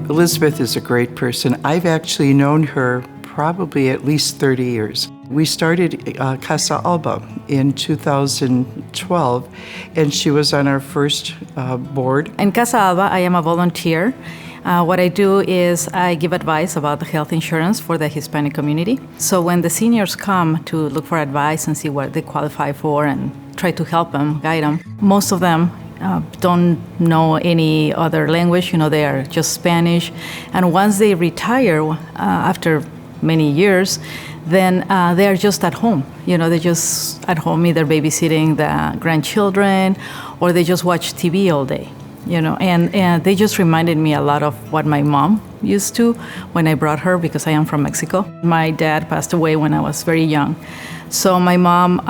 Elizabeth is a great person. I've actually known her probably at least 30 years. We started Casa Alba in 2012, and she was on our first board. In Casa Alba, I am a volunteer. What I do is I give advice about the health insurance for the Hispanic community. So when the seniors come to look for advice and see what they qualify for and try to help them, guide them, most of them don't know any other language. They are just Spanish. And once they retire, after many years, then they are just at home. They're just at home either babysitting the grandchildren or they just watch TV all day. And they just reminded me a lot of what my mom used to when I brought her, because I am from Mexico. My dad passed away when I was very young. So my mom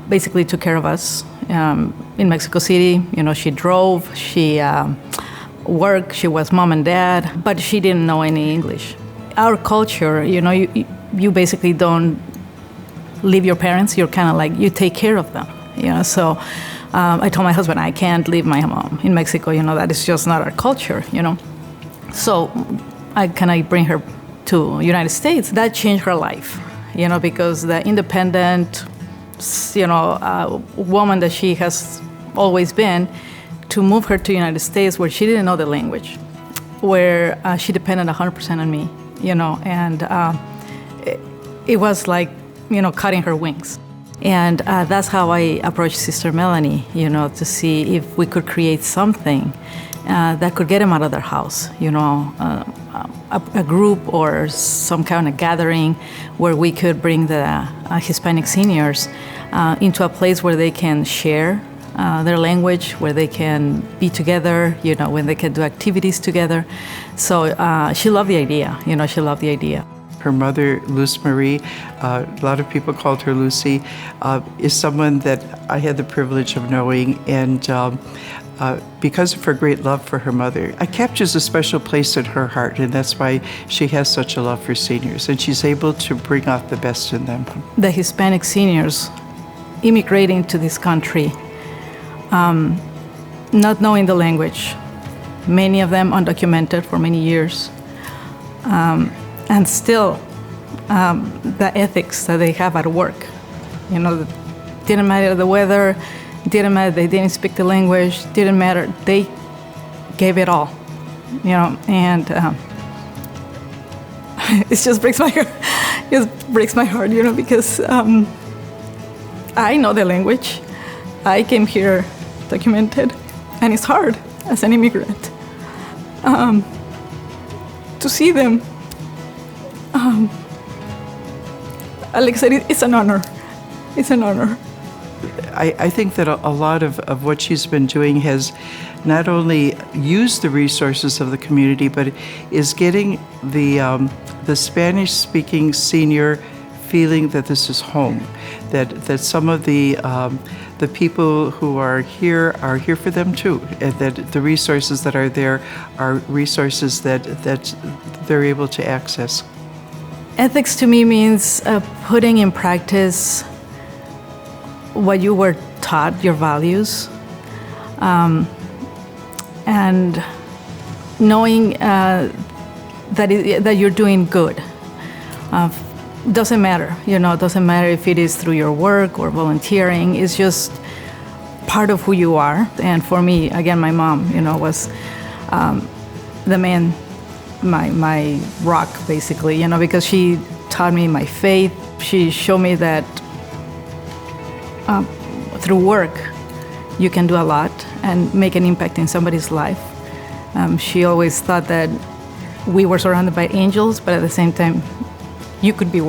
basically took care of us in Mexico City. She drove, she worked, she was mom and dad, but she didn't know any English. Our culture, you basically don't leave your parents. You're kind of like, you take care of them. So I told my husband, I can't leave my mom in Mexico. That is just not our culture. So I bring her to United States. That changed her life. Because the independent, woman that she has always been, to move her to United States where she didn't know the language, where she depended 100% on me, and it was like, cutting her wings. And that's how I approached Sister Melanie, to see if we could create something that could get them out of their house, a group or some kind of gathering where we could bring the Hispanic seniors into a place where they can share their language, where they can be together, when they can do activities together. So she loved the idea, she loved the idea. Her mother, Luz Marie, a lot of people called her Lucy, is someone that I had the privilege of knowing, and because of her great love for her mother, it captures a special place in her heart, and that's why she has such a love for seniors, and she's able to bring out the best in them. The Hispanic seniors immigrating to this country, not knowing the language, many of them undocumented for many years, and still the ethics that they have at work. Didn't matter the weather, didn't matter they didn't speak the language, didn't matter, they gave it all, and it just breaks my heart. It breaks my heart, because I know the language. I came here documented, and it's hard as an immigrant to see them. Alex said it's an honor. It's an honor. I think that a lot of what she's been doing has not only used the resources of the community, but is getting the Spanish-speaking senior feeling that this is home, that some of the people who are here for them too, and that the resources that are there are resources that they're able to access. Ethics to me means putting in practice what you were taught, your values, and knowing that you're doing good. Doesn't matter, doesn't matter if it is through your work or volunteering. It's just part of who you are. And for me, again, my mom, was the man, my rock, basically, because she taught me my faith. She showed me that through work, you can do a lot and make an impact in somebody's life. She always thought that we were surrounded by angels, but at the same time, you could be